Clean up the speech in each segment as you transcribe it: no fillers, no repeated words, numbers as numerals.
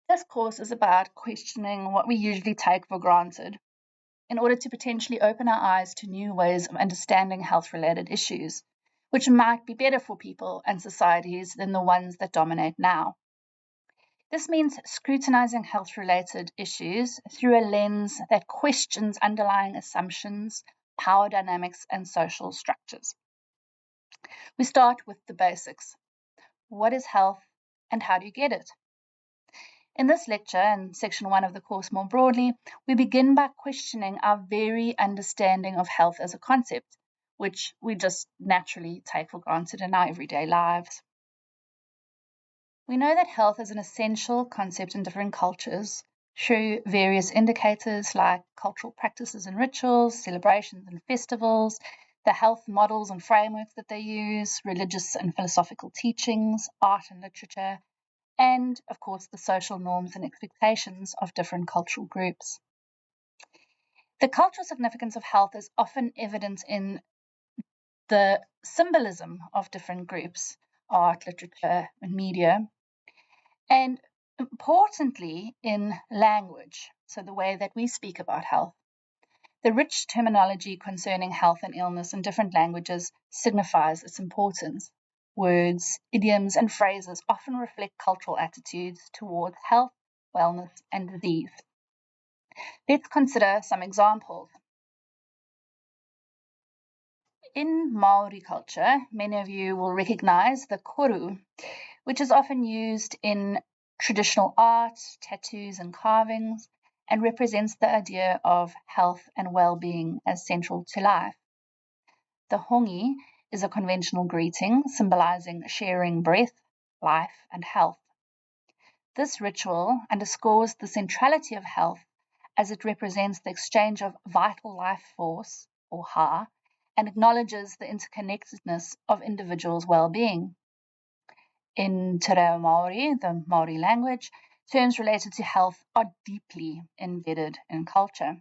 This course is about questioning what we usually take for granted in order to potentially open our eyes to new ways of understanding health-related issues, which might be better for people and societies than the ones that dominate now. This means scrutinizing health-related issues through a lens that questions underlying assumptions, power dynamics, and social structures. We start with the basics. What is health and how do you get it? In this lecture and section 1 of the course more broadly, we begin by questioning our very understanding of health as a concept, which we just naturally take for granted in our everyday lives. We know that health is an essential concept in different cultures through various indicators like cultural practices and rituals, celebrations and festivals, the health models and frameworks that they use, religious and philosophical teachings, art and literature, and, of course, the social norms and expectations of different cultural groups. The cultural significance of health is often evident in the symbolism of different groups, art, literature, and media, and importantly in language, so the way that we speak about health. The rich terminology concerning health and illness in different languages signifies its importance. Words, idioms, and phrases often reflect cultural attitudes towards health, wellness, and disease. Let's consider some examples. In Maori culture, many of you will recognize the koru, which is often used in traditional art, tattoos, and carvings, and represents the idea of health and well-being as central to life. The hongi is a conventional greeting symbolizing sharing breath, life, and health. This ritual underscores the centrality of health as it represents the exchange of vital life force, or ha, and acknowledges the interconnectedness of individuals' well-being. In Te Reo Maori, the Maori language, terms related to health are deeply embedded in culture.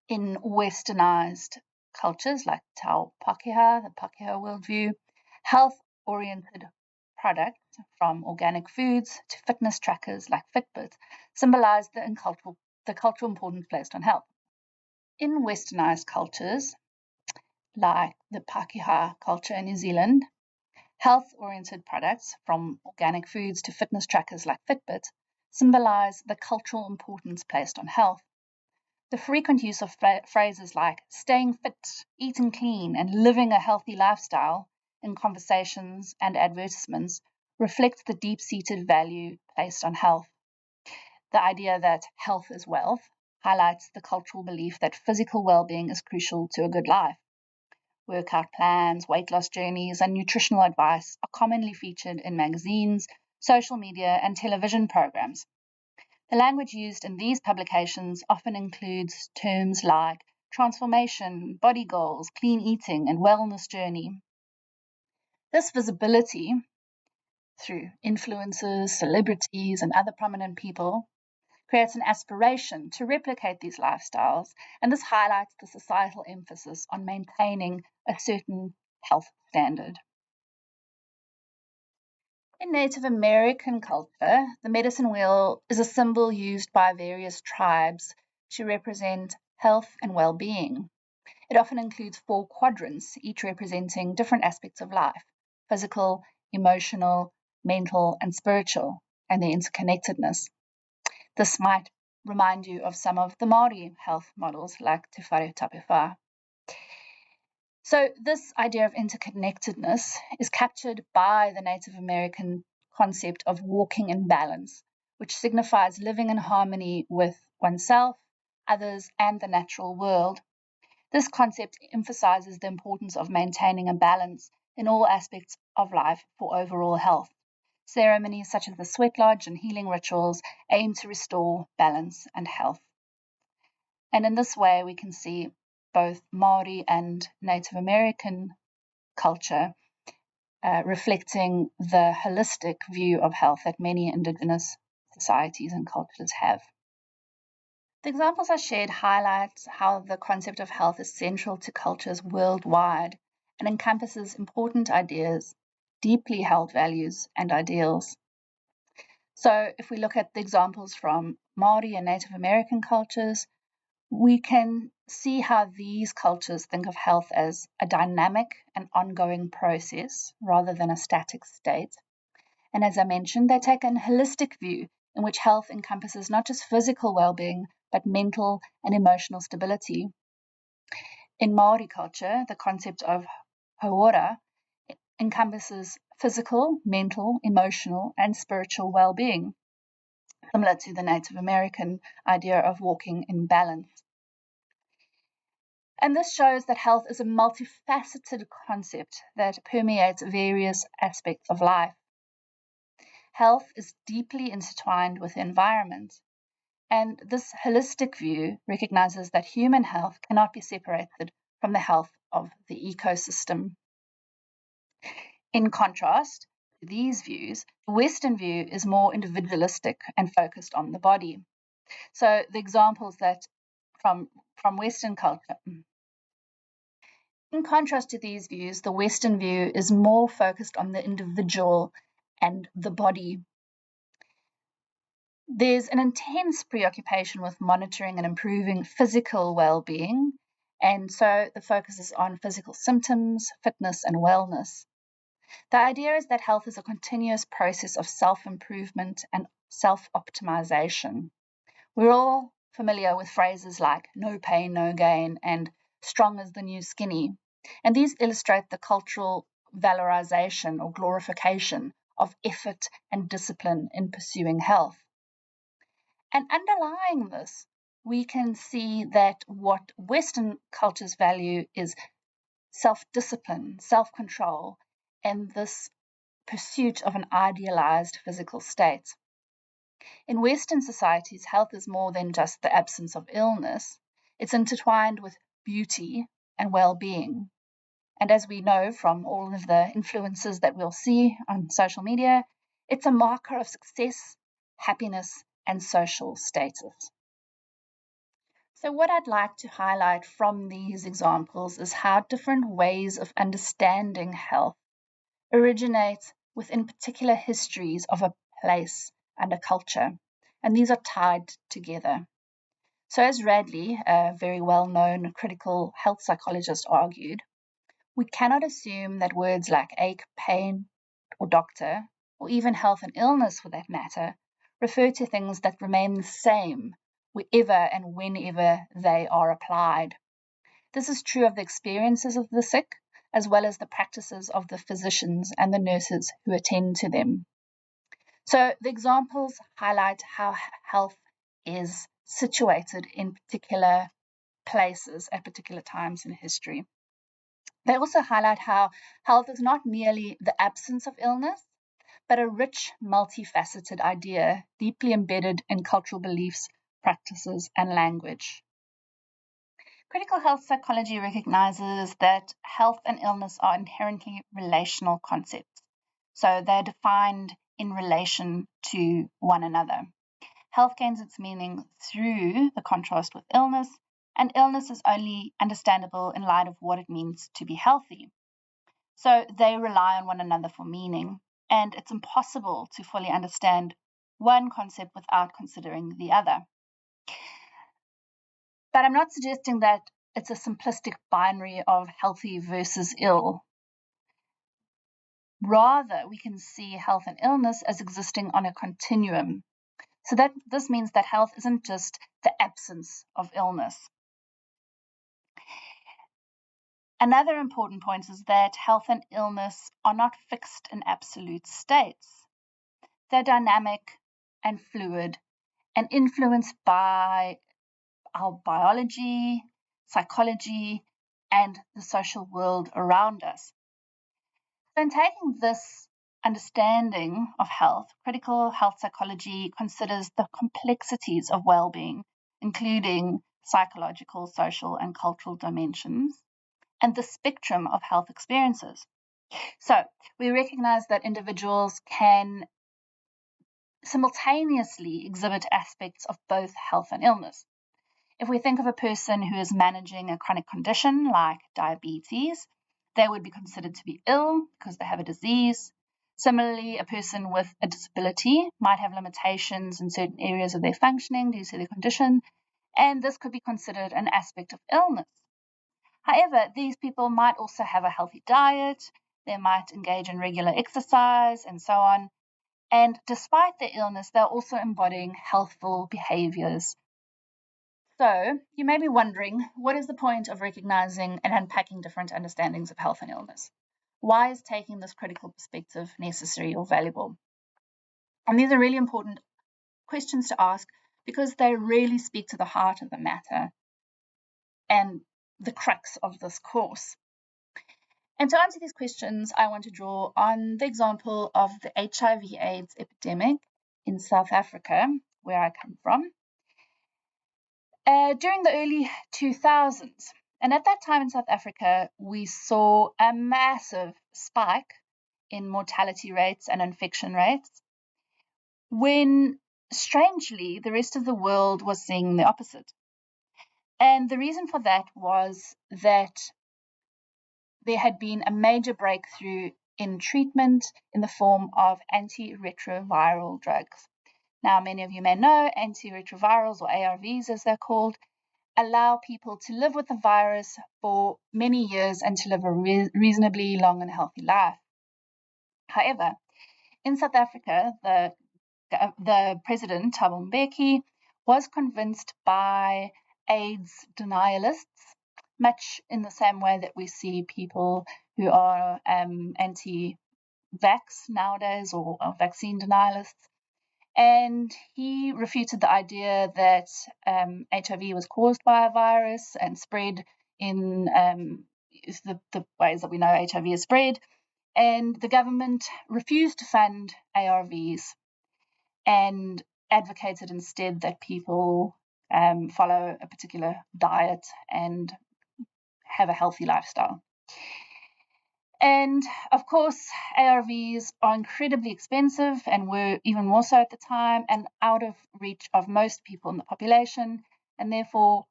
In westernized cultures like Tau Pakeha, the Pakeha worldview, health-oriented products from organic foods to fitness trackers like Fitbit symbolize the cultural importance placed on health. In westernized cultures, like the Pakeha culture in New Zealand, health-oriented products from organic foods to fitness trackers like Fitbit symbolize the cultural importance placed on health. The frequent use of phrases like staying fit, eating clean, and living a healthy lifestyle in conversations and advertisements reflects the deep-seated value placed on health. The idea that health is wealth highlights the cultural belief that physical well-being is crucial to a good life. Workout plans, weight loss journeys, and nutritional advice are commonly featured in magazines, social media, and television programs. The language used in these publications often includes terms like transformation, body goals, clean eating, and wellness journey. This visibility through influencers, celebrities, and other prominent people creates an aspiration to replicate these lifestyles, and this highlights the societal emphasis on maintaining a certain health standard. In Native American culture, the medicine wheel is a symbol used by various tribes to represent health and well-being. It often includes 4 quadrants, each representing different aspects of life: physical, emotional, mental, and spiritual, and their interconnectedness. This might remind you of some of the Maori health models like Te Whare Tapewha. So this idea of interconnectedness is captured by the Native American concept of walking in balance, which signifies living in harmony with oneself, others, and the natural world. This concept emphasizes the importance of maintaining a balance in all aspects of life for overall health. Ceremonies such as the sweat lodge and healing rituals aim to restore balance and health. And in this way, we can see both Maori and Native American culture reflecting the holistic view of health that many indigenous societies and cultures have. The examples I shared highlight how the concept of health is central to cultures worldwide and encompasses important ideas, deeply held values, and ideals. So if we look at the examples from Maori and Native American cultures, we can see how these cultures think of health as a dynamic and ongoing process rather than a static state. And as I mentioned, they take a holistic view in which health encompasses not just physical well-being, but mental and emotional stability. In Maori culture, the concept of hauora encompasses physical, mental, emotional, and spiritual well-being, similar to the Native American idea of walking in balance. And this shows that health is a multifaceted concept that permeates various aspects of life. Health is deeply intertwined with the environment, and this holistic view recognizes that human health cannot be separated from the health of the ecosystem. In contrast to these views, the Western view is more individualistic and focused on the body. So the examples that from Western culture. In contrast to these views, the Western view is more focused on the individual and the body. There's an intense preoccupation with monitoring and improving physical well-being, and so the focus is on physical symptoms, fitness, and wellness. The idea is that health is a continuous process of self-improvement and self-optimization. We're all familiar with phrases like no pain, no gain, and strong is the new skinny. And these illustrate the cultural valorization or glorification of effort and discipline in pursuing health. And underlying this, we can see that what Western cultures value is self-discipline, self-control, and this pursuit of an idealized physical state. In Western societies, health is more than just the absence of illness. It's intertwined with beauty and well-being. And as we know from all of the influences that we'll see on social media, it's a marker of success, happiness, and social status. So what I'd like to highlight from these examples is how different ways of understanding health originate within particular histories of a place and a culture, and these are tied together. So as Radley, a very well-known critical health psychologist, argued, we cannot assume that words like ache, pain, or doctor, or even health and illness for that matter, refer to things that remain the same wherever and whenever they are applied. This is true of the experiences of the sick, as well as the practices of the physicians and the nurses who attend to them. So the examples highlight how health is situated in particular places at particular times in history. They also highlight how health is not merely the absence of illness, but a rich, multifaceted idea deeply embedded in cultural beliefs, practices, and language. Critical health psychology recognizes that health and illness are inherently relational concepts. So they're defined in relation to one another. Health gains its meaning through the contrast with illness, and illness is only understandable in light of what it means to be healthy. So they rely on one another for meaning, and it's impossible to fully understand one concept without considering the other. But I'm not suggesting that it's a simplistic binary of healthy versus ill. Rather, we can see health and illness as existing on a continuum. So that this means that health isn't just the absence of illness. Another important point is that health and illness are not fixed in absolute states. They're dynamic and fluid and influenced by our biology, psychology, and the social world around us. So in taking this understanding of health, critical health psychology considers the complexities of well-being, including psychological, social, and cultural dimensions, and the spectrum of health experiences. So we recognize that individuals can simultaneously exhibit aspects of both health and illness. If we think of a person who is managing a chronic condition like diabetes, they would be considered to be ill because they have a disease. Similarly, a person with a disability might have limitations in certain areas of their functioning due to their condition, and this could be considered an aspect of illness. However, these people might also have a healthy diet, they might engage in regular exercise, and so on. And despite their illness, they're also embodying healthful behaviors. So, you may be wondering, what is the point of recognizing and unpacking different understandings of health and illness? Why is taking this critical perspective necessary or valuable? And these are really important questions to ask because they really speak to the heart of the matter and the crux of this course. And to answer these questions, I want to draw on the example of the HIV/AIDS epidemic in South Africa, where I come from, during the early 2000s. And at that time in South Africa, we saw a massive spike in mortality rates and infection rates, when strangely the rest of the world was seeing the opposite. And the reason for that was that there had been a major breakthrough in treatment in the form of antiretroviral drugs. Now, many of you may know antiretrovirals, or ARVs as they're called, allow people to live with the virus for many years and to live a reasonably long and healthy life. However, in South Africa, the president, Thabo Mbeki, was convinced by AIDS denialists, much in the same way that we see people who are anti-vax nowadays, or vaccine denialists. And he refuted the idea that HIV was caused by a virus and spread in the ways that we know HIV is spread. And the government refused to fund ARVs and advocated instead that people follow a particular diet and have a healthy lifestyle. And of course, ARVs are incredibly expensive and were even more so at the time, and out of reach of most people in the population, and therefore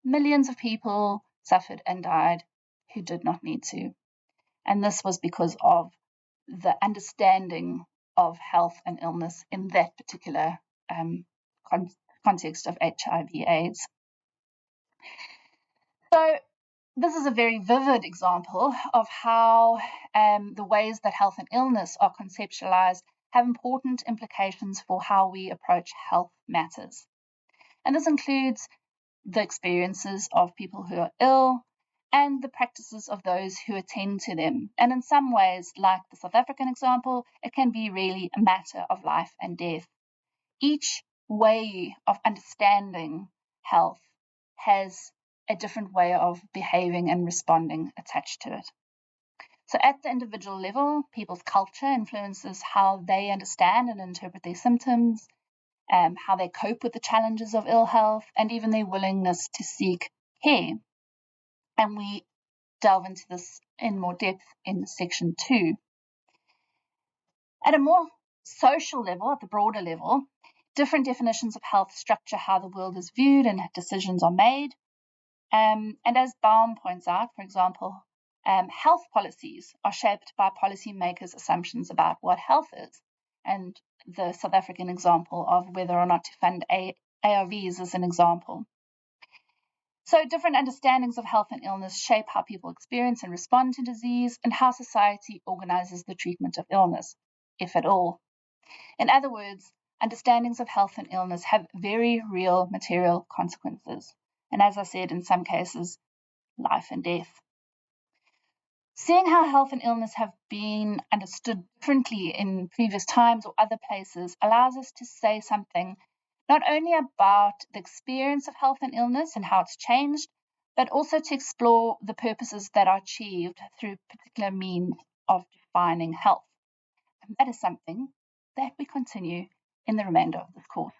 millions of people suffered and died who did not need to. And this was because of the understanding of health and illness in that particular context of HIV/AIDS. So this is a very vivid example of how the ways that health and illness are conceptualized have important implications for how we approach health matters. And this includes the experiences of people who are ill and the practices of those who attend to them. And in some ways, like the South African example, it can be really a matter of life and death. Each way of understanding health has a different way of behaving and responding attached to it. So at the individual level, people's culture influences how they understand and interpret their symptoms, how they cope with the challenges of ill health, and even their willingness to seek care. And we delve into this in more depth in section 2. At a more social level, at the broader level, different definitions of health structure how the world is viewed and decisions are made. And as Baum points out, for example, health policies are shaped by policymakers' assumptions about what health is. And the South African example of whether or not to fund ARVs is an example. So different understandings of health and illness shape how people experience and respond to disease and how society organizes the treatment of illness, if at all. In other words, understandings of health and illness have very real material consequences. And as I said, in some cases, life and death. Seeing how health and illness have been understood differently in previous times or other places allows us to say something not only about the experience of health and illness and how it's changed, but also to explore the purposes that are achieved through particular means of defining health. And that is something that we continue in the remainder of this course.